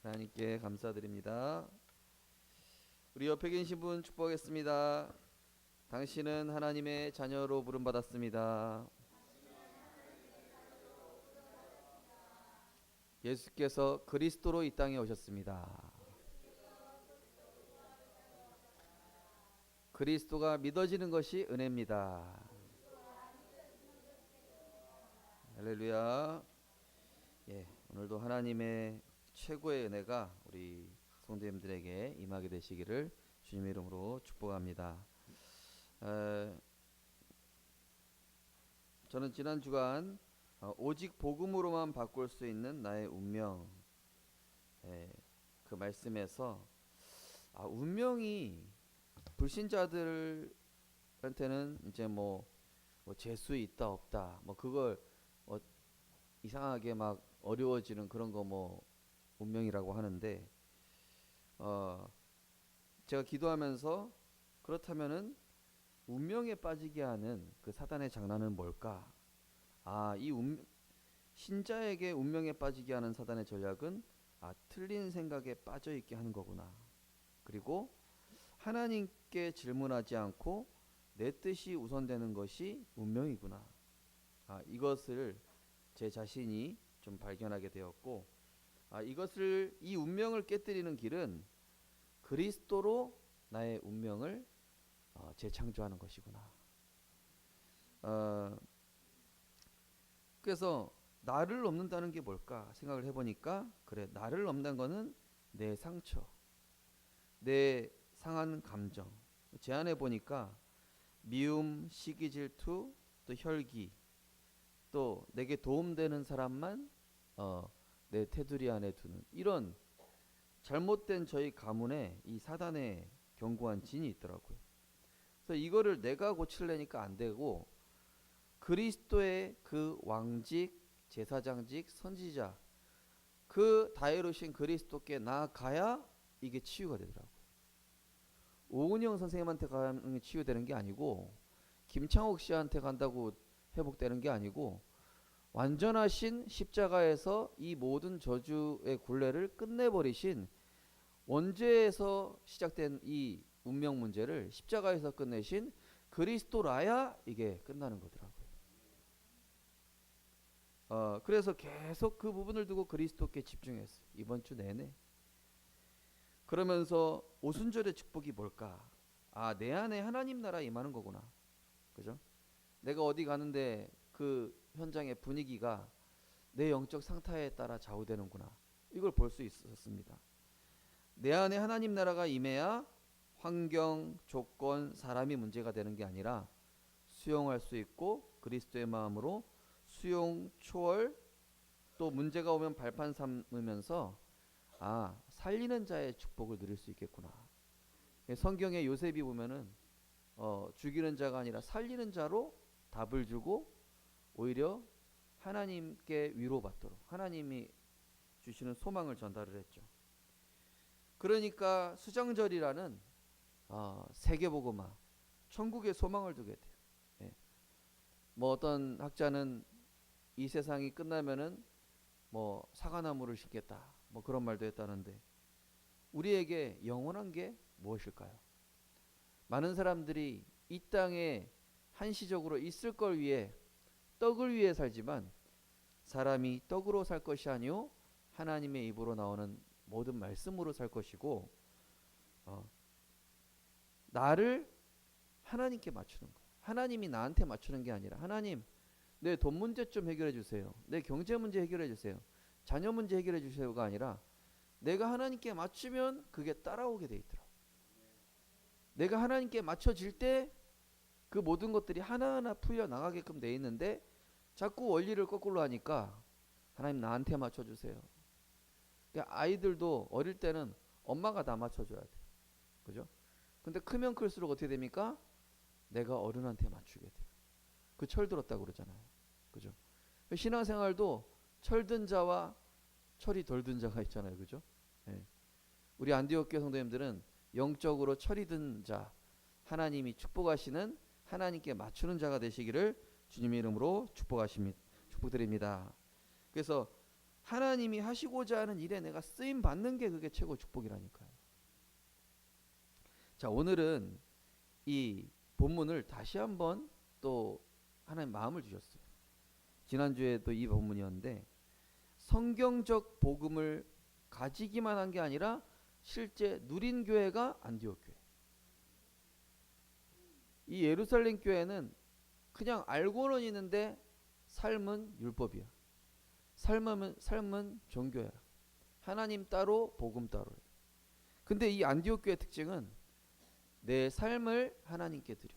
하나님께 감사드립니다. 우리 옆에 계신 분 축복하겠습니다. 당신은 하나님의 자녀로 부름받았습니다. 예수께서 그리스도로 이 땅에 오셨습니다. 그리스도가 믿어지는 것이 은혜입니다. 할렐루야. 오늘도 하나님의 최고의 은혜가 우리 성도님들에게 임하게 되시기를 주님의 이름으로 축복합니다. 저는 지난 주간 오직 복음으로만 바꿀 수 있는 나의 운명, 그 말씀에서 운명이 불신자들한테는 이제 뭐 재수 있다 없다 그걸 이상하게 막 어려워지는 그런 거 운명이라고 하는데, 제가 기도하면서 그렇다면은 운명에 빠지게 하는 그 사단의 장난은 뭘까? 신자에게 운명에 빠지게 하는 사단의 전략은 틀린 생각에 빠져 있게 하는 거구나. 그리고 하나님께 질문하지 않고 내 뜻이 우선되는 것이 운명이구나. 이것을 제 자신이 좀 발견하게 되었고, 이 운명을 깨뜨리는 길은 그리스도로 나의 운명을 재창조하는 것이구나. 그래서 나를 넘는다는 게 뭘까 생각을 해보니까, 그래, 나를 넘는 거는 내 상처, 내 상한 감정. 제 안에 보니까 미움, 시기, 질투, 또 혈기, 또 내게 도움되는 사람만 내 테두리 안에 두는 이런 잘못된 저희 가문에 이 사단의 견고한 진이 있더라고요. 그래서 이거를 내가 고치려니까 안 되고, 그리스도의 그 왕직, 제사장직, 선지자, 그 다이루신 그리스도께 나아가야 이게 치유가 되더라고요. 오은영 선생님한테 가면 치유되는 게 아니고, 김창옥 씨한테 간다고 회복되는 게 아니고, 완전하신 십자가에서 이 모든 저주의 굴레를 끝내버리신 원죄에서 시작된 이 운명 문제를 십자가에서 끝내신 그리스도라야 이게 끝나는 거더라고요. 그래서 계속 그 부분을 두고 그리스도께 집중했어요. 이번 주 내내. 그러면서 오순절의 축복이 뭘까? 내 안에 하나님 나라 임하는 거구나. 그죠? 내가 어디 가는데 그 현장의 분위기가 내 영적 상태에 따라 좌우되는구나. 이걸 볼 수 있었습니다. 내 안에 하나님 나라가 임해야 환경, 조건, 사람이 문제가 되는 게 아니라 수용할 수 있고, 그리스도의 마음으로 수용, 초월, 또 문제가 오면 발판 삼으면서 살리는 자의 축복을 누릴 수 있겠구나. 성경에 요셉이 보면은 죽이는 자가 아니라 살리는 자로 답을 주고, 오히려 하나님께 위로받도록 하나님이 주시는 소망을 전달을 했죠. 그러니까 수장절이라는 세계복음화, 천국의 소망을 두게 돼요. 어떤 학자는 이 세상이 끝나면은 사과나무를 심겠다, 그런 말도 했다는데, 우리에게 영원한 게 무엇일까요? 많은 사람들이 이 땅에 한시적으로 있을 걸 위해, 떡을 위해 살지만, 사람이 떡으로 살 것이 아니요 하나님의 입으로 나오는 모든 말씀으로 살 것이고, 나를 하나님께 맞추는 거예요. 하나님이 나한테 맞추는 게 아니라, 하나님, 내 돈 문제 좀 해결해 주세요, 내 경제 문제 해결해 주세요, 자녀 문제 해결해 주세요가 아니라, 내가 하나님께 맞추면 그게 따라오게 돼 있더라고요. 내가 하나님께 맞춰질 때 그 모든 것들이 하나하나 풀려나가게끔 돼 있는데, 자꾸 원리를 거꾸로 하니까 하나님 나한테 맞춰주세요. 그러니까 아이들도 어릴 때는 엄마가 다 맞춰줘야 돼. 그죠? 근데 크면 클수록 어떻게 됩니까? 내가 어른한테 맞추게 돼요. 그 철 들었다고 그러잖아요. 그죠? 신앙생활도 철든 자와 철이 덜 든 자가 있잖아요. 그죠? 우리 안디옥 교회 성도님들은 영적으로 철이 든 자, 하나님이 축복하시는, 하나님께 맞추는 자가 되시기를 주님의 이름으로 축복드립니다. 그래서 하나님이 하시고자 하는 일에 내가 쓰임 받는 게 그게 최고 축복이라니까요. 자, 오늘은 이 본문을 다시 한번 또 하나님 마음을 주셨어요. 지난주에도 이 본문이었는데 성경적 복음을 가지기만 한 게 아니라 실제 누린 교회가 안디옥 교회. 이 예루살렘 교회는 그냥 알고는 있는데 삶은 율법이야. 삶은 종교야. 하나님 따로 복음 따로. 근데 이 안디옥 교회의 특징은 내 삶을 하나님께 드려.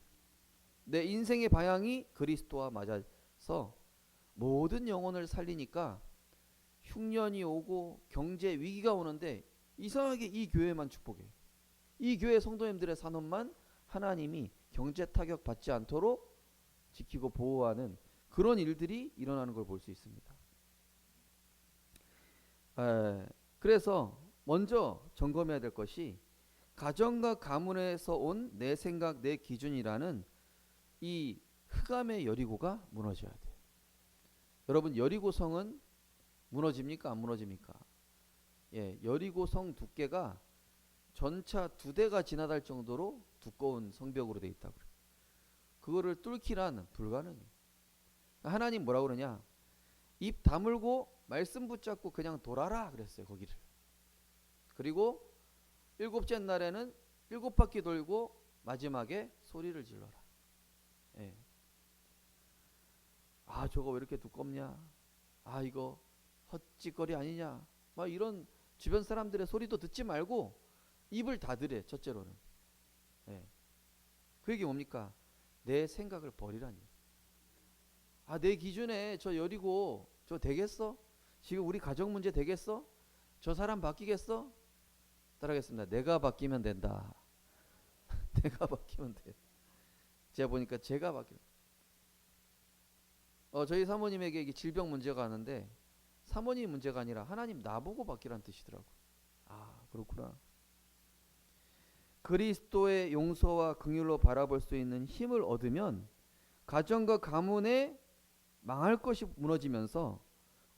내 인생의 방향이 그리스도와 맞아서 모든 영혼을 살리니까 흉년이 오고 경제 위기가 오는데 이상하게 이 교회만 축복해. 이 교회 성도님들의 산업만 하나님이 경제 타격 받지 않도록 지키고 보호하는 그런 일들이 일어나는 걸 볼 수 있습니다. 그래서 먼저 점검해야 될 것이 가정과 가문에서 온 내 생각, 내 기준이라는 이 흑암의 여리고가 무너져야 돼요. 여러분, 여리고성은 무너집니까? 안 무너집니까? 예, 여리고성 두께가 전차 2대가 지나갈 정도로 두꺼운 성벽으로 돼 있다고 그래요. 그거를 뚫기란 불가능해요. 하나님 뭐라 그러냐? 입 다물고 말씀 붙잡고 그냥 돌아라 그랬어요, 거기를. 그리고 7째 날에는 7바퀴 돌고 마지막에 소리를 질러라. 예. 아, 저거 왜 이렇게 두껍냐? 아, 이거 헛짓거리 아니냐? 막 이런 주변 사람들의 소리도 듣지 말고 입을 닫으래. 첫째로는. 예. 그 얘기 뭡니까? 내 생각을 버리라니. 아, 내 기준에 저 여리고 저 되겠어? 지금 우리 가정 문제 되겠어? 저 사람 바뀌겠어? 따라하겠습니다. 내가 바뀌면 된다. 내가 바뀌면 돼. 제가 보니까 제가 바뀌면. 저희 사모님에게 이게 질병 문제가 왔는데 사모님 문제가 아니라 하나님 나보고 바뀌라는 뜻이더라고. 아, 그렇구나. 그리스도의 용서와 긍휼로 바라볼 수 있는 힘을 얻으면 가정과 가문에 망할 것이 무너지면서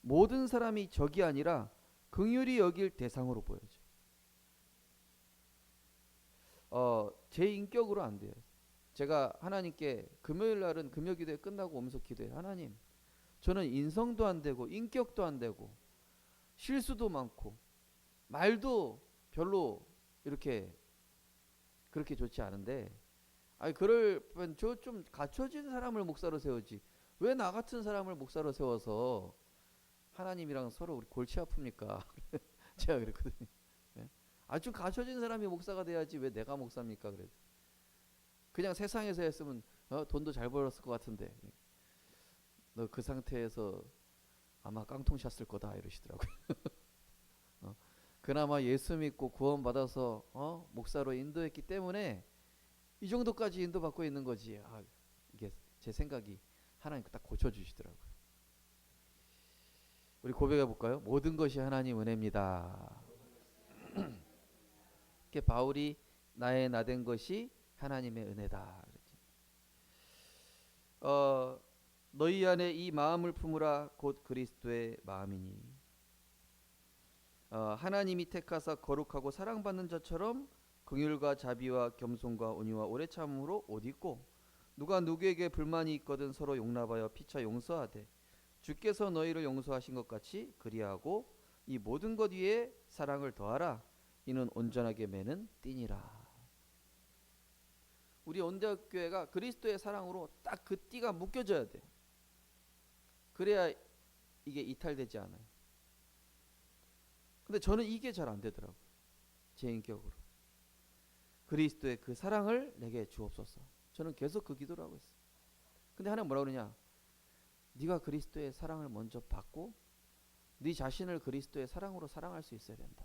모든 사람이 적이 아니라 긍휼히 여길 대상으로 보여져. 제 인격으로 안 돼요. 제가 하나님께 금요일 날은 금요기도회 끝나고 오면서 기도해요. 하나님, 저는 인성도 안 되고 인격도 안 되고 실수도 많고 말도 별로 이렇게 그렇게 좋지 않은데, 아니 그럴 저 좀 갖춰진 사람을 목사로 세우지 왜 나 같은 사람을 목사로 세워서 하나님이랑 서로 우리 골치 아픕니까? 제가 그랬거든요. 예? 아주 갖춰진 사람이 목사가 돼야지 왜 내가 목사입니까? 그래. 그냥 세상에서 했으면 돈도 잘 벌었을 것 같은데 너 그 상태에서 아마 깡통 찼을 거다 이러시더라고요. 그나마 예수 믿고 구원 받아서 목사로 인도했기 때문에 이 정도까지 인도받고 있는 거지. 아, 이게 제 생각이 하나님 딱 고쳐주시더라고요. 우리 고백해 볼까요? 모든 것이 하나님 은혜입니다. 이렇게 바울이 나의 나된 것이 하나님의 은혜다. 너희 안에 이 마음을 품으라 곧 그리스도의 마음이니. 하나님이 택하사 거룩하고 사랑받는 자처럼 긍휼과 자비와 겸손과 온유와 오래 참음으로 옷 입고 누가 누구에게 불만이 있거든 서로 용납하여 피차 용서하되 주께서 너희를 용서하신 것 같이 그리하고 이 모든 것 위에 사랑을 더하라. 이는 온전하게 매는 띠니라. 우리 온대교회가 그리스도의 사랑으로 딱 그 띠가 묶여져야 돼. 그래야 이게 이탈되지 않아요. 근데 저는 이게 잘 안 되더라고요. 제 인격으로. 그리스도의 그 사랑을 내게 주옵소서. 저는 계속 그 기도를 하고 있어요. 근데 하나님 뭐라 그러냐? 네가 그리스도의 사랑을 먼저 받고 네 자신을 그리스도의 사랑으로 사랑할 수 있어야 된다.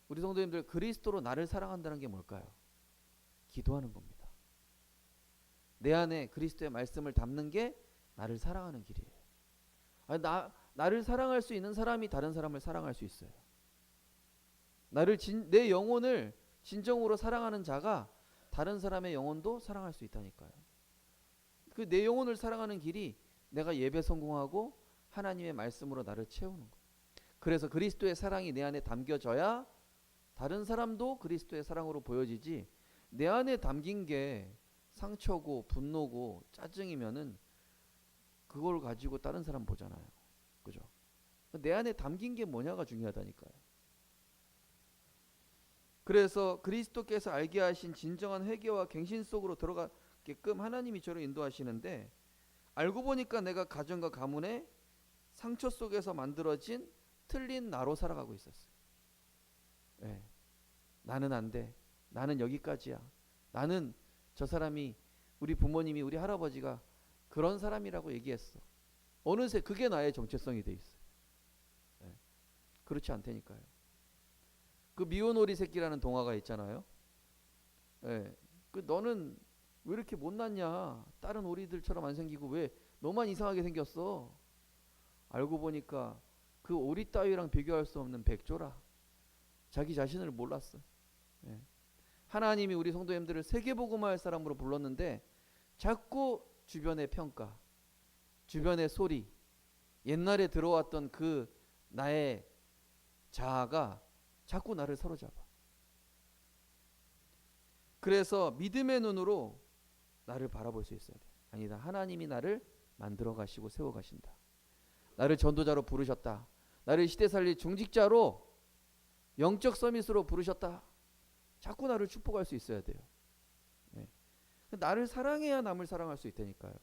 우리 성도님들, 그리스도로 나를 사랑한다는 게 뭘까요? 기도하는 겁니다. 내 안에 그리스도의 말씀을 담는 게 나를 사랑하는 길이에요. 아니, 나를 사랑할 수 있는 사람이 다른 사람을 사랑할 수 있어요. 내 영혼을 진정으로 사랑하는 자가 다른 사람의 영혼도 사랑할 수 있다니까요. 그 내 영혼을 사랑하는 길이 내가 예배 성공하고 하나님의 말씀으로 나를 채우는 거예요. 그래서 그리스도의 사랑이 내 안에 담겨져야 다른 사람도 그리스도의 사랑으로 보여지지, 내 안에 담긴 게 상처고 분노고 짜증이면은 그걸 가지고 다른 사람 보잖아요. 그죠? 내 안에 담긴 게 뭐냐가 중요하다니까요. 그래서 그리스도께서 알게 하신 진정한 회개와 갱신 속으로 들어가게끔 하나님이 저를 인도하시는데, 알고 보니까 내가 가정과 가문의 상처 속에서 만들어진 틀린 나로 살아가고 있었어요. 네. 나는 안 돼. 나는 여기까지야. 나는 저 사람이, 우리 부모님이, 우리 할아버지가 그런 사람이라고 얘기했어. 어느새 그게 나의 정체성이 돼 있어요. 네. 그렇지 않다니까요. 그 미운 오리 새끼라는 동화가 있잖아요. 네. 그 너는 왜 이렇게 못났냐? 다른 오리들처럼 안 생기고 왜 너만 이상하게 생겼어? 알고 보니까 그 오리 따위랑 비교할 수 없는 백조라. 자기 자신을 몰랐어. 예. 하나님이 우리 성도님들을 세계복음화할 사람으로 불렀는데 자꾸 주변의 평가, 주변의 소리, 옛날에 들어왔던 그 나의 자아가 자꾸 나를 사로잡아. 그래서 믿음의 눈으로 나를 바라볼 수 있어야 돼. 아니다. 하나님이 나를 만들어 가시고 세워 가신다. 나를 전도자로 부르셨다. 나를 시대 살릴 중직자로, 영적 서밋으로 부르셨다. 자꾸 나를 축복할 수 있어야 돼요. 네. 나를 사랑해야 남을 사랑할 수 있다니까요.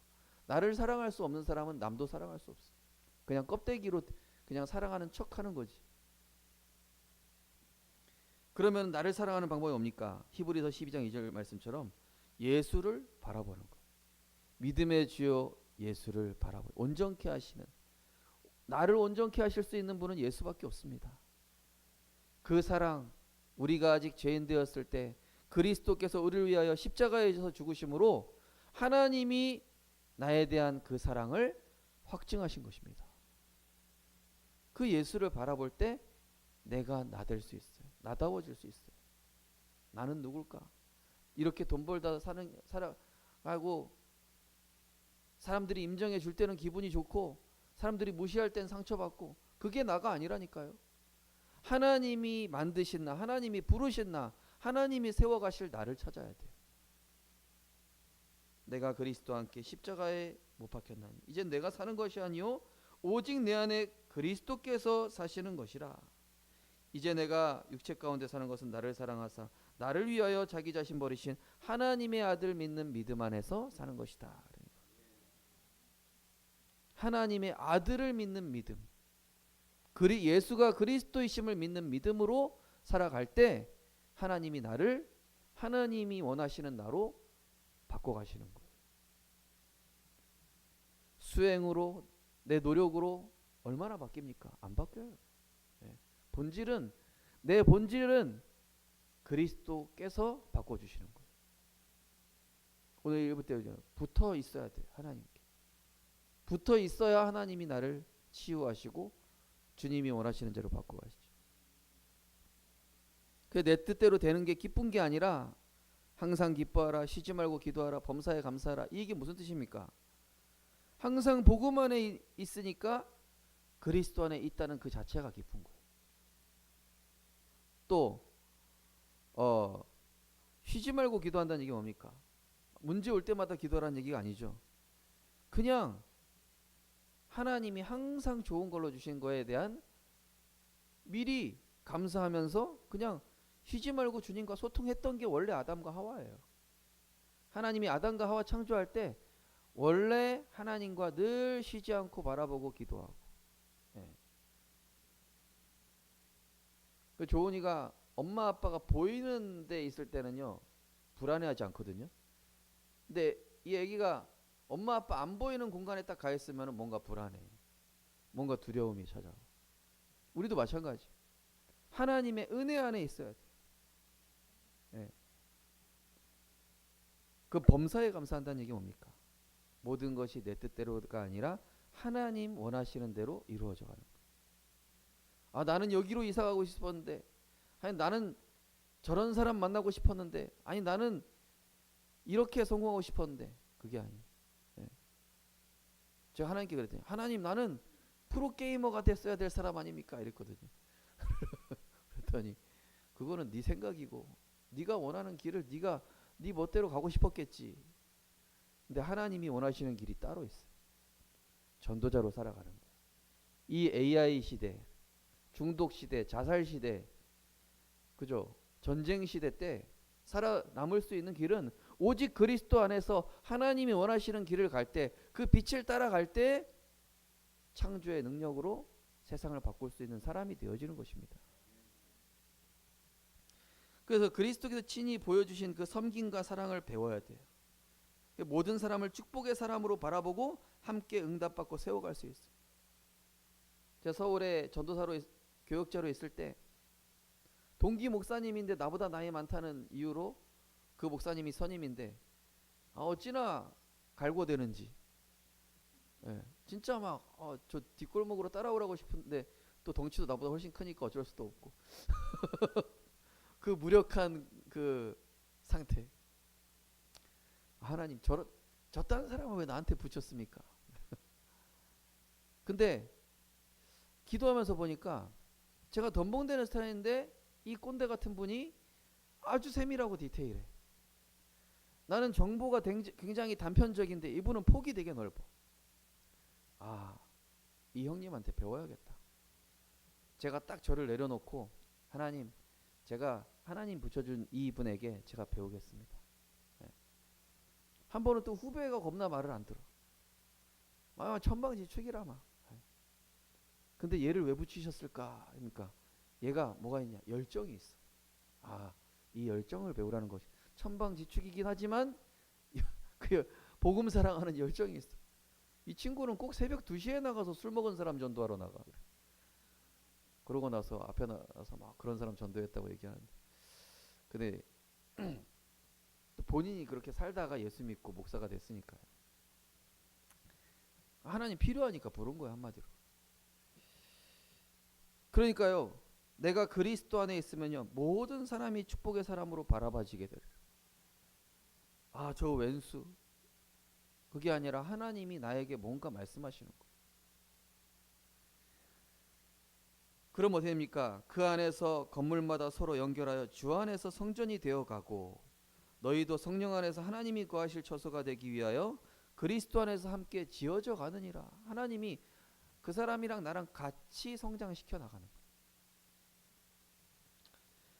나를 사랑할 수 없는 사람은 남도 사랑할 수 없어. 그냥 껍데기로 그냥 사랑하는 척하는 거지. 그러면 나를 사랑하는 방법이 뭡니까? 히브리서 12장 2절 말씀처럼 예수를 바라보는 거예요. 믿음의 주여 예수를 바라보는, 온전케 하시는, 나를 온전케 하실 수 있는 분은 예수밖에 없습니다. 그 사랑, 우리가 아직 죄인 되었을 때 그리스도께서 우리를 위하여 십자가에 져서 죽으심으로 하나님이 나에 대한 그 사랑을 확증하신 것입니다. 그 예수를 바라볼 때 내가 나 될 수 있어요. 나다워질 수 있어요. 나는 누굴까? 이렇게 돈 벌다 살아가고 사람들이 인정해 줄 때는 기분이 좋고 사람들이 무시할 땐 상처받고, 그게 나가 아니라니까요. 하나님이 만드신 나, 하나님이 부르신 나, 하나님이 세워가실 나를 찾아야 돼요. 내가 그리스도와 함께 십자가에 못 박혔나니 이젠 내가 사는 것이 아니요 오직 내 안에 그리스도께서 사시는 것이라. 이제 내가 육체 가운데 사는 것은 나를 사랑하사 나를 위하여 자기 자신 버리신 하나님의 아들 믿는 믿음 안에서 사는 것이다. 하나님의 아들을 믿는 믿음, 예수가 그리스도이심을 믿는 믿음으로 살아갈 때 하나님이 나를 하나님이 원하시는 나로 바꿔가시는 거예요. 수행으로, 내 노력으로 얼마나 바뀝니까? 안 바뀌어요. 네. 내 본질은 그리스도께서 바꿔주시는 거예요. 오늘 일부 때 붙어 있어야 돼. 하나님께 붙어 있어야 하나님이 나를 치유하시고 주님이 원하시는 대로 바꿔가시죠. 내 뜻대로 되는 게 기쁜 게 아니라 항상 기뻐하라, 쉬지 말고 기도하라, 범사에 감사하라. 이게 무슨 뜻입니까? 항상 복음 안에 있으니까 그리스도 안에 있다는 그 자체가 기쁜 거예요. 또 쉬지 말고 기도한다는 얘기 뭡니까? 문제 올 때마다 기도하라는 얘기가 아니죠. 그냥 하나님이 항상 좋은 걸로 주신 거에 대한 미리 감사하면서 그냥 쉬지 말고 주님과 소통했던 게 원래 아담과 하와예요. 하나님이 아담과 하와 창조할 때 원래 하나님과 늘 쉬지 않고 바라보고 기도하고. 예. 그 조은이가 엄마 아빠가 보이는 데 있을 때는요 불안해하지 않거든요. 근데 이 애기가 엄마 아빠 안 보이는 공간에 딱 가 있으면 뭔가 불안해. 뭔가 두려움이 찾아와. 우리도 마찬가지. 하나님의 은혜 안에 있어야 돼. 예. 그 범사에 감사한다는 얘기 뭡니까? 모든 것이 내 뜻대로가 아니라 하나님 원하시는 대로 이루어져 가는 거예요. 아, 나는 여기로 이사 가고 싶었는데, 아니 나는 저런 사람 만나고 싶었는데, 아니 나는 이렇게 성공하고 싶었는데, 그게 아니에요. 예. 제가 하나님께 그랬더니, 하나님 나는 프로게이머가 됐어야 될 사람 아닙니까? 이랬거든요. 그랬더니 그거는 네 생각이고 네가 원하는 길을 네 멋대로 가고 싶었겠지. 근데 하나님이 원하시는 길이 따로 있어요. 전도자로 살아가는 거예요. 이 AI 시대, 중독 시대, 자살 시대, 그죠? 전쟁 시대 때 살아남을 수 있는 길은 오직 그리스도 안에서 하나님이 원하시는 길을 갈 때, 그 빛을 따라갈 때 창조의 능력으로 세상을 바꿀 수 있는 사람이 되어지는 것입니다. 그래서 그리스도께서 친히 보여주신 그 섬김과 사랑을 배워야 돼요. 모든 사람을 축복의 사람으로 바라보고 함께 응답받고 세워갈 수 있어요. 제가 서울에 전도사로 교역자로 있을 때 동기 목사님인데 나보다 나이 많다는 이유로, 그 목사님이 선임인데 어찌나 갈고대는지, 예, 진짜 막 저 뒷골목으로 따라오라고 싶은데 또 덩치도 나보다 훨씬 크니까 어쩔 수도 없고 그 무력한 그 상태. 하나님, 저딴 사람을 왜 나한테 붙였습니까? 근데 기도하면서 보니까 제가 덤벙대는 스타일인데 이 꼰대 같은 분이 아주 세밀하고 디테일해. 나는 정보가 굉장히 단편적인데 이분은 폭이 되게 넓어. 이 형님한테 배워야겠다. 제가 딱 저를 내려놓고, 하나님, 제가 하나님 붙여준 이분에게 제가 배우겠습니다. 네. 한 번은 또 후배가 겁나 말을 안 들어. 천방지축이라 막. 근데 얘를 왜 붙이셨을까? 그러니까 얘가 뭐가 있냐? 열정이 있어. 이 열정을 배우라는 것이 천방지축이긴 하지만 그 복음 사랑하는 열정이 있어. 이 친구는 꼭 새벽 2시에 나가서 술 먹은 사람 전도하러 나가. 그러고 나서 앞에 나서 막 그런 사람 전도했다고 얘기하는데, 근데 본인이 그렇게 살다가 예수 믿고 목사가 됐으니까요. 하나님 필요하니까 부른 거야, 한마디로. 그러니까요, 내가 그리스도 안에 있으면요, 모든 사람이 축복의 사람으로 바라봐지게 돼요. 저 왼수. 그게 아니라 하나님이 나에게 뭔가 말씀하시는 거. 그럼 어떻게 됩니까? 그 안에서 건물마다 서로 연결하여 주 안에서 성전이 되어가고, 너희도 성령 안에서 하나님이 거하실 처소가 되기 위하여 그리스도 안에서 함께 지어져 가느니라. 하나님이 그 사람이랑 나랑 같이 성장시켜 나가는 거예요.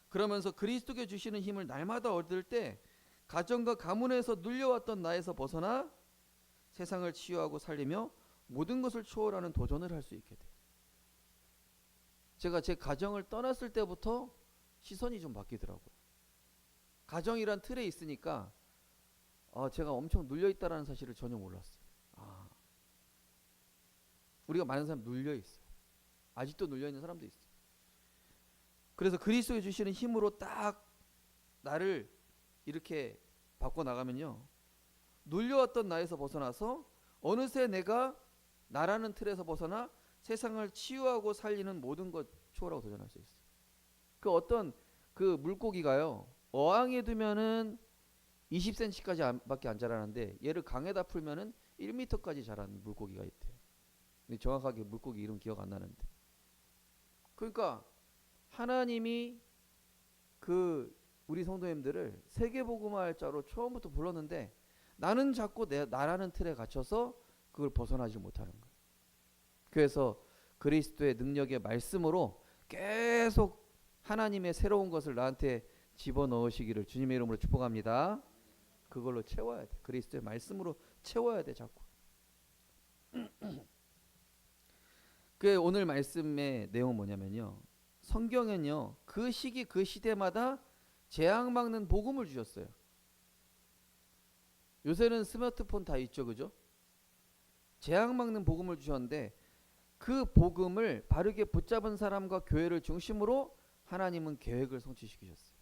그러면서 그리스도께 주시는 힘을 날마다 얻을 때 가정과 가문에서 눌려왔던 나에서 벗어나 세상을 치유하고 살리며 모든 것을 초월하는 도전을 할 수 있게 돼요. 제가 제 가정을 떠났을 때부터 시선이 좀 바뀌더라고요. 가정이란 틀에 있으니까 제가 엄청 눌려있다는 사실을 전혀 몰랐어요. 우리가 많은 사람 눌려있어요. 아직도 눌려있는 사람도 있어요. 그래서 그리스도에 주시는 힘으로 딱 나를 이렇게 바꿔나가면요, 눌려왔던 나에서 벗어나서 어느새 내가 나라는 틀에서 벗어나 세상을 치유하고 살리는 모든 것 초월하고 도전할 수 있어요. 그 어떤 그 물고기가요, 어항에 두면은 20cm까지 밖에 안 자라는데 얘를 강에다 풀면은 1m까지 자라는 물고기가 있대요. 근데 정확하게 물고기 이름 기억 안 나는데. 그러니까 하나님이 그 우리 성도님들을 세계복음화할 자로 처음부터 불렀는데 나는 자꾸 나라는 틀에 갇혀서 그걸 벗어나지 못하는 거예요. 그래서 그리스도의 능력의 말씀으로 계속 하나님의 새로운 것을 나한테 집어넣으시기를 주님의 이름으로 축복합니다. 그걸로 채워야 돼. 그리스도의 말씀으로 채워야 돼, 자꾸. 그 오늘 말씀의 내용은 뭐냐면요, 성경은요, 그 시기 그 시대마다 재앙 막는 복음을 주셨어요. 요새는 스마트폰 다 있죠, 그죠? 재앙 막는 복음을 주셨는데 그 복음을 바르게 붙잡은 사람과 교회를 중심으로 하나님은 계획을 성취시키셨어요.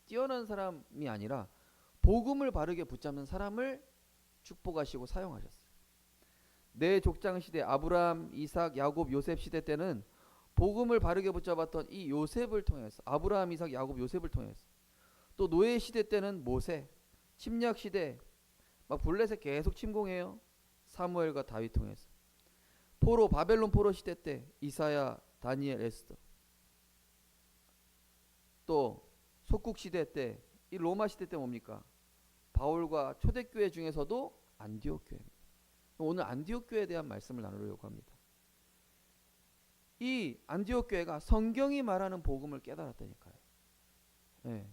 뛰어난 사람이 아니라 복음을 바르게 붙잡는 사람을 축복하시고 사용하셨어요. 내 족장 시대 아브라함, 이삭, 야곱, 요셉 시대 때는 복음을 바르게 붙잡았던 이 요셉을 통해서, 아브라함, 이삭, 야곱, 요셉을 통해서, 또 노예 시대 때는 모세, 침략 시대 막 블레셋 계속 침공해요. 사무엘과 다윗 통해서. 포로 바벨론 포로 시대 때 이사야, 다니엘, 에스더, 또 속국 시대 때 이 로마 시대 때 뭡니까? 바울과 초대교회 중에서도 안디옥 교회입니다. 오늘 안디옥 교회에 대한 말씀을 나누려고 합니다. 이 안디옥 교회가 성경이 말하는 복음을 깨달았다니까요. 네.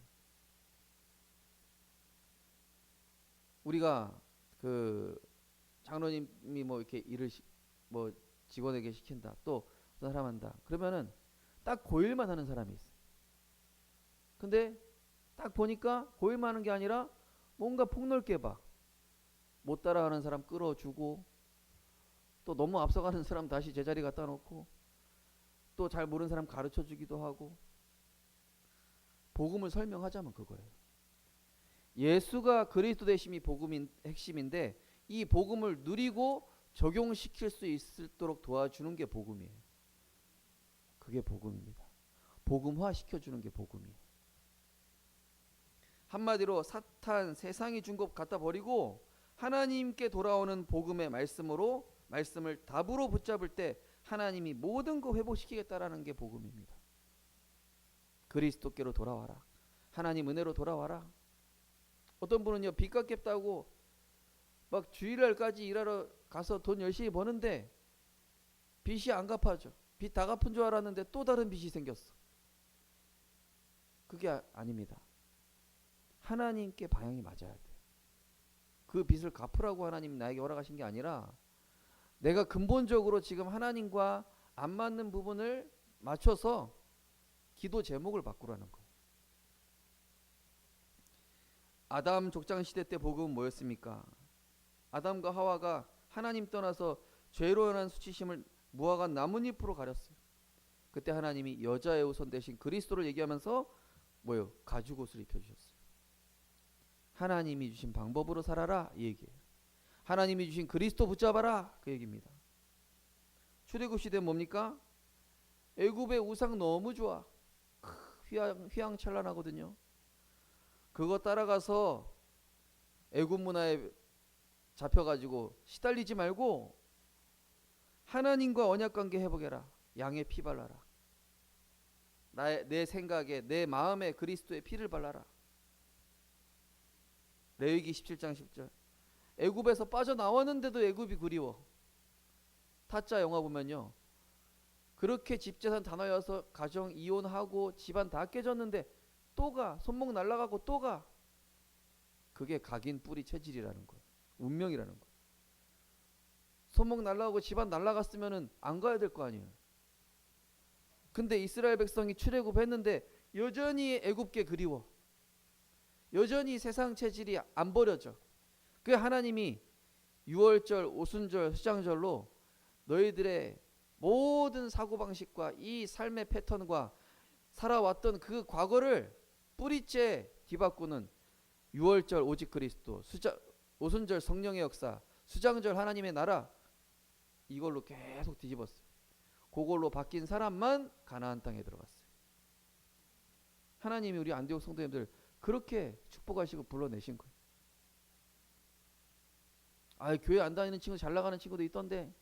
우리가 그 장로님이 뭐 이렇게 일을 뭐 직원에게 시킨다, 또 어떤 사람 한다. 그러면은 딱 고일만 하는 사람이 있어요. 근데 딱 보니까 고일만 하는 게 아니라 뭔가 폭넓게 봐. 못 따라가는 사람 끌어주고, 또 너무 앞서가는 사람 다시 제자리 갖다 놓고, 또 잘 모르는 사람 가르쳐 주기도 하고. 복음을 설명하자면 그거예요. 예수가 그리스도 되심이 복음인 핵심인데, 이 복음을 누리고 적용시킬 수 있도록 도와주는 게 복음이에요. 그게 복음입니다. 복음화 시켜주는 게 복음이에요. 한마디로 사탄, 세상이 준 것 갖다 버리고 하나님께 돌아오는 복음의 말씀을 답으로 붙잡을 때 하나님이 모든 거 회복시키겠다라는 게 복음입니다. 그리스도께로 돌아와라. 하나님 은혜로 돌아와라. 어떤 분은요, 빚 갚겠다고 막 주일날까지 일하러 가서 돈 열심히 버는데 빚이 안 갚아져. 빚 다 갚은 줄 알았는데 또 다른 빚이 생겼어. 그게 아닙니다. 하나님께 방향이 맞아야 돼. 그 빚을 갚으라고 하나님 나에게 허락하신 게 아니라 내가 근본적으로 지금 하나님과 안 맞는 부분을 맞춰서 기도 제목을 바꾸라는 거예요. 아담 족장 시대 때 복음은 뭐였습니까? 아담과 하와가 하나님 떠나서 죄로 인한 수치심을 무화과 나뭇잎으로 가렸어요. 그때 하나님이 여자의 후손 대신 그리스도를 얘기하면서 뭐요? 가죽옷을 입혀주셨어요. 하나님이 주신 방법으로 살아라, 이 얘기예요. 하나님이 주신 그리스도 붙잡아라, 그 얘기입니다. 출애굽 시대는 뭡니까? 애굽의 우상 너무 좋아. 휘황찬란하거든요. 그거 따라가서 애굽 문화에 잡혀가지고 시달리지 말고 하나님과 언약관계 회복해라. 양의 피 발라라. 내 생각에, 내 마음에 그리스도의 피를 발라라. 레위기 17장 10절. 애굽에서 빠져나왔는데도 애굽이 그리워. 타짜 영화 보면요, 그렇게 집재산 다 나와서 가정 이혼하고 집안 다 깨졌는데 또 가. 손목 날아가고 또 가. 그게 각인 뿌리 체질이라는 거예요. 운명이라는 거예요. 손목 날아가고 집안 날아갔으면은 안 가야 될 거 아니에요. 근데 이스라엘 백성이 출애굽했는데 여전히 애굽게 그리워. 여전히 세상 체질이 안 버려져. 그 하나님이 유월절, 오순절, 수장절로 너희들의 모든 사고방식과 이 삶의 패턴과 살아왔던 그 과거를 뿌리째 뒤바꾸는 유월절 오직 그리스도, 오순절 성령의 역사, 수장절 하나님의 나라, 이걸로 계속 뒤집었어요. 그걸로 바뀐 사람만 가나안 땅에 들어갔어요. 하나님이 우리 안디옥 성도님들 그렇게 축복하시고 불러내신 거예요. 아, 교회 안 다니는 친구, 잘 나가는 친구도 있던데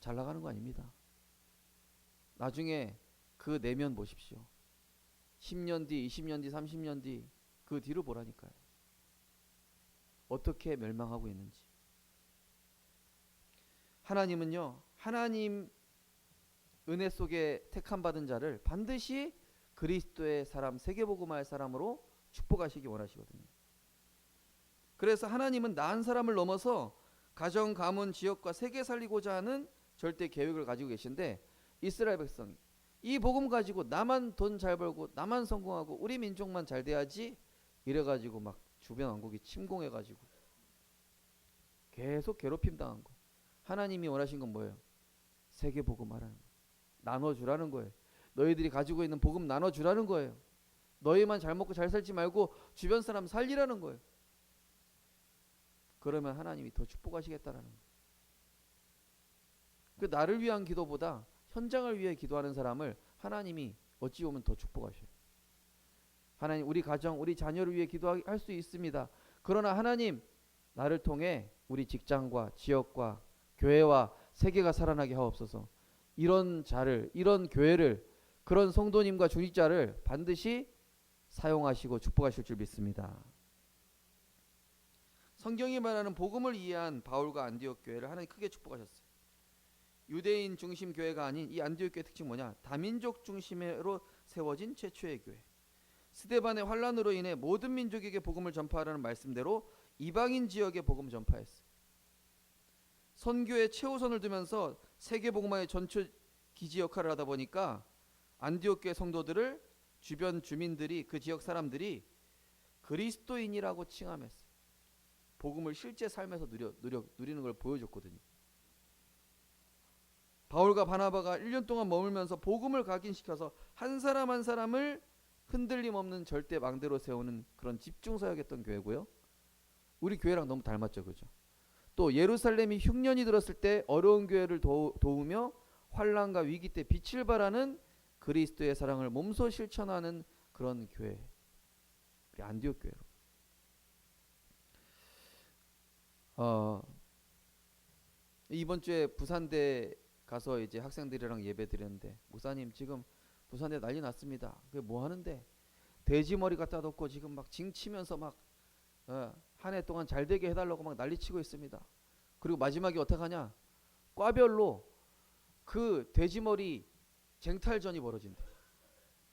잘 나가는 거 아닙니다. 나중에 그 내면 보십시오. 10년 뒤, 20년 뒤, 30년 뒤 그 뒤로 보라니까요. 어떻게 멸망하고 있는지. 하나님은요, 하나님 은혜 속에 택함 받은 자를 반드시 그리스도의 사람, 세계복음화의 사람으로 축복하시기 원하시거든요. 그래서 하나님은 나 한 사람을 넘어서 가정, 가문, 지역과 세계 살리고자 하는 절대 계획을 가지고 계신데, 이스라엘 백성이 이 복음 가지고 나만 돈 잘 벌고 나만 성공하고 우리 민족만 잘 돼야지 이래가지고 막 주변 왕국이 침공해가지고 계속 괴롭힘 당한 거예요. 하나님이 원하신 건 뭐예요? 세계 복음화라는 거예요. 나눠주라는 거예요. 너희들이 가지고 있는 복음 나눠주라는 거예요. 너희만 잘 먹고 잘 살지 말고 주변 사람 살리라는 거예요. 그러면 하나님이 더 축복하시겠다라는 거예요. 그 나를 위한 기도보다 현장을 위해 기도하는 사람을 하나님이 어찌 보면 더 축복하셔요. 하나님, 우리 가정, 우리 자녀를 위해 기도할 수 있습니다. 그러나 하나님, 나를 통해 우리 직장과 지역과 교회와 세계가 살아나게 하옵소서. 이런 자를, 이런 교회를, 그런 성도님과 중직자를 반드시 사용하시고 축복하실 줄 믿습니다. 성경이 말하는 복음을 이해한 바울과 안디옥 교회를 하나님 크게 축복하셨어요. 유대인 중심 교회가 아닌 이 안디옥 교회 특징 뭐냐? 다민족 중심으로 세워진 최초의 교회. 스데반의 환란으로 인해 모든 민족에게 복음을 전파하라는 말씀대로 이방인 지역에 복음 전파했어요. 선교에 최우선을 두면서 세계 복음화의 전초 기지 역할을 하다 보니까 안디옥 교회 성도들을 주변 주민들이, 그 지역 사람들이 그리스도인이라고 칭함했어요. 복음을 실제 삶에서 누리는 걸 보여줬거든요. 바울과 바나바가 1년 동안 머물면서 복음을 각인시켜서 한 사람 한 사람을 흔들림 없는 절대 망대로 세우는 그런 집중사역했던 교회고요. 우리 교회랑 너무 닮았죠, 그죠? 또 예루살렘이 흉년이 들었을 때 어려운 교회를 도우며 환난과 위기 때 빛을 발하는 그리스도의 사랑을 몸소 실천하는 그런 교회, 우리 안디옥 교회로. 이번 주에 부산대 가서 이제 학생들이랑 예배 드렸는데, 목사님 지금 부산대 난리 났습니다. 그게 뭐 하는데? 돼지 머리 갖다 놓고 지금 막 징치면서 막 한 해 동안 잘 되게 해달라고 막 난리치고 있습니다. 그리고 마지막에 어떻게 하냐? 과별로 그 돼지머리 쟁탈전이 벌어진대.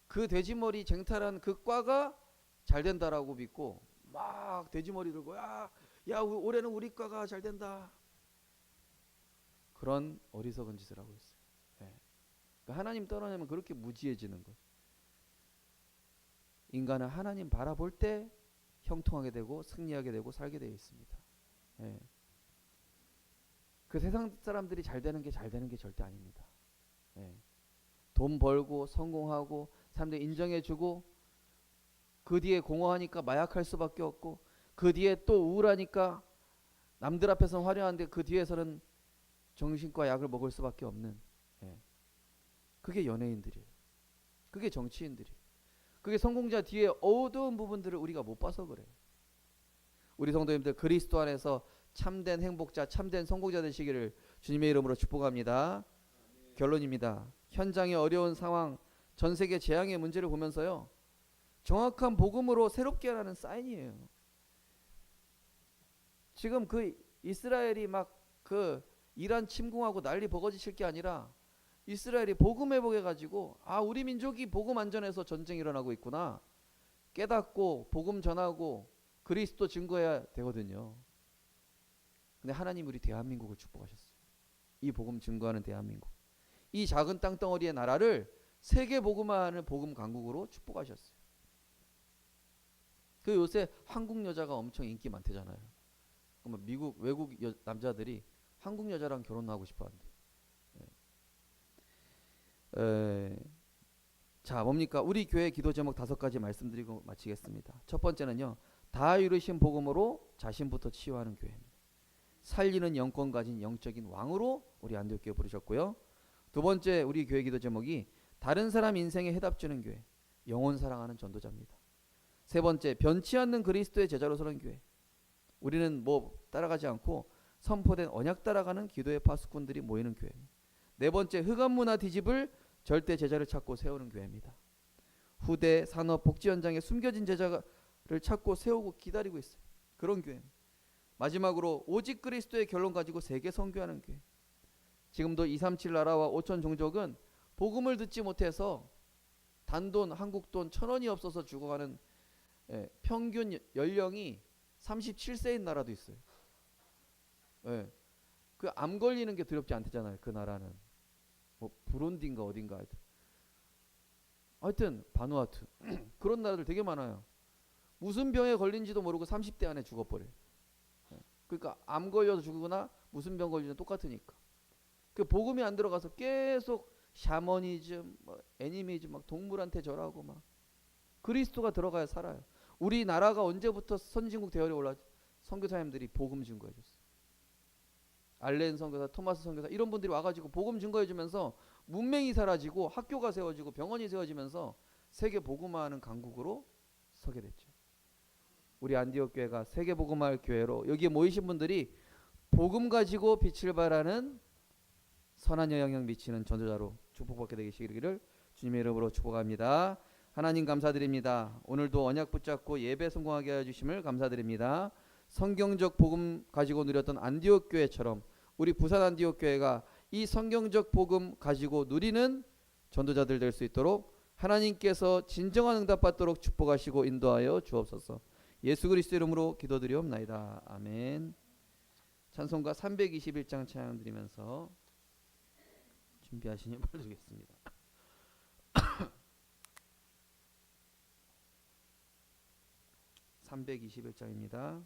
그 돼지머리 쟁탈한 그 과가 잘 된다라고 믿고 막 돼지머리 들고 야 올해는 우리 과가 잘 된다. 그런 어리석은 짓을 하고 있어요. 네. 그러니까 하나님 떠나면 그렇게 무지해지는 거죠. 인간은 하나님 바라볼 때 형통하게 되고 승리하게 되고 살게 되어 있습니다. 네. 그 세상 사람들이 잘 되는 게 절대 아닙니다. 네. 돈 벌고 성공하고 사람들이 인정해주고 그 뒤에 공허하니까 마약할 수밖에 없고 그 뒤에 또 우울하니까 남들 앞에서는 화려한데 그 뒤에서는 정신과 약을 먹을 수밖에 없는, 그게 연예인들이에요. 그게 정치인들이에요. 그게 성공자 뒤에 어두운 부분들을 우리가 못 봐서 그래요. 우리 성도님들 그리스도 안에서 참된 행복자, 참된 성공자 되시기를 주님의 이름으로 축복합니다. 결론입니다. 현장의 어려운 상황, 전 세계 재앙의 문제를 보면서요, 정확한 복음으로 새롭게 하라는 사인이에요. 지금 그 이스라엘이 막 그 이란 침공하고 난리 버거지실 게 아니라 이스라엘이 복음 회복해가지고 우리 민족이 복음 안전해서 전쟁이 일어나고 있구나 깨닫고 복음 전하고 그리스도 증거해야 되거든요. 근데 하나님 우리 대한민국을 축복하셨어요. 이 복음 증거하는 대한민국, 이 작은 땅덩어리의 나라를 세계 복음화하는 복음 강국으로 축복하셨어요. 그 요새 한국 여자가 엄청 인기 많대잖아요. 그러면 미국 외국 남자들이 한국 여자랑 결혼하고 싶어한대. 자, 뭡니까? 우리 교회 기도 제목 5가지 말씀드리고 마치겠습니다. 첫 번째는요, 다 이루신 복음으로 자신부터 치유하는 교회입니다. 살리는 영권 가진 영적인 왕으로 우리 안디옥 교회 부르셨고요. 두 번째 우리 교회 기도 제목이 다른 사람 인생에 해답 주는 교회, 영혼 사랑하는 전도자입니다. 세 번째, 변치 않는 그리스도의 제자로 서는 교회. 우리는 뭐 따라가지 않고 선포된 언약 따라가는 기도의 파수꾼들이 모이는 교회입니다. 네 번째, 흑암 문화 뒤집을 절대 제자를 찾고 세우는 교회입니다. 후대 산업 복지 현장에 숨겨진 제자를 찾고 세우고 기다리고 있어요. 그런 교회입니다. 마지막으로 오직 그리스도의 결론 가지고 세계 선교하는 교회. 지금도 237 나라와 5천 종족은 복음을 듣지 못해서 단돈 한국 돈 1,000원이 없어서 죽어가는, 평균 연령이 37세인 나라도 있어요. 그 암 걸리는 게 두렵지 않대잖아요. 그 나라는 뭐 부룬디인가 어딘가 하여튼 바누아투 그런 나라들 되게 많아요. 무슨 병에 걸린지도 모르고 30대 안에 죽어버려요. 그러니까 암 걸려서 죽거나 무슨 병 걸리는 똑같으니까. 그 복음이 안 들어가서 계속 샤머니즘, 애니미즘, 막 동물한테 절하고 막. 그리스도가 들어가야 살아요. 우리나라가 언제부터 선진국 대열에 올랐지? 선교사님들이 복음 증거해 줬어요. 알렌 선교사, 토마스 선교사 이런 분들이 와가지고 복음 증거해 주면서 문맹이 사라지고 학교가 세워지고 병원이 세워지면서 세계 복음화하는 강국으로 서게 됐죠. 우리 안디옥 교회가 세계 복음화할 교회로, 여기에 모이신 분들이 복음 가지고 빛을 발하는 선한 영향력 미치는 전도자로 축복받게 되시기를 주님의 이름으로 축복합니다. 하나님 감사드립니다. 오늘도 언약 붙잡고 예배 성공하게 해주심을 감사드립니다. 성경적 복음 가지고 누렸던 안디옥 교회처럼 우리 부산 안디옥 교회가 이 성경적 복음 가지고 누리는 전도자들 될 수 있도록 하나님께서 진정한 응답받도록 축복하시고 인도하여 주옵소서. 예수 그리스도 이름으로 기도드리옵나이다. 아멘. 찬송가 321장 찬양 드리면서 준비하시니 부르겠습니다. 321장입니다.